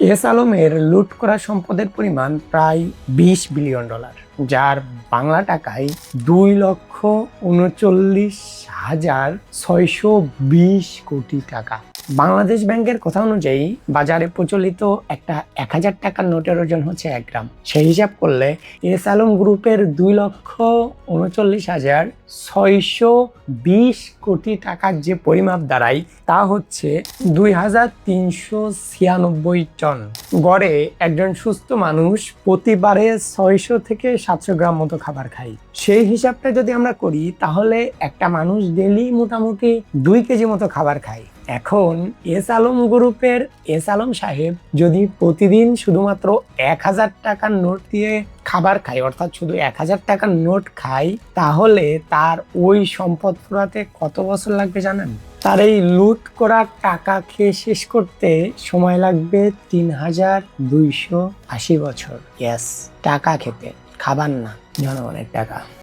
S আলমের লুট করা সম্পদের পরিমাণ প্রায় $20 বিলিয়ন, যার বাংলা টাকায় 2,39,620 টাকা। বাংলাদেশ ব্যাংকের কথা অনুযায়ী বাজারে প্রচলিত একটা 1000 টাকার নোটের ওজন হচ্ছে 1 গ্রাম। সেই হিসাব করলে এস আলম গ্রুপের 2,39,620 কোটি টাকার যে পরিমাপ দাঁড়ায় তা হচ্ছে 2,396 টন। গড়ে একজন সুস্থ মানুষ প্রতিবারে 600 থেকে 700 গ্রাম মতো খাবার খায়। সেই হিসাবটা যদি আমরা করি তাহলে একটা মানুষ ডেইলি মোটামুটি 2 কেজি মতো খাবার খায়। এখন এস আলম গ্রুপের এস আলম সাহেব যদি প্রতিদিন শুধুমাত্র 1000 টাকার নোট দিয়ে খাবার খায়, অর্থাৎ শুধু 1000 টাকার নোট খায়, তাহলে তার ওই সম্পদ ফুরাতে কত বছর লাগবে জানেন? তার এই লুট করা টাকা খেয়ে শেষ করতে সময় লাগবে 3280 বছর। ইয়েস, টাকা খেতে, খাবার না, জনগণের টাকা।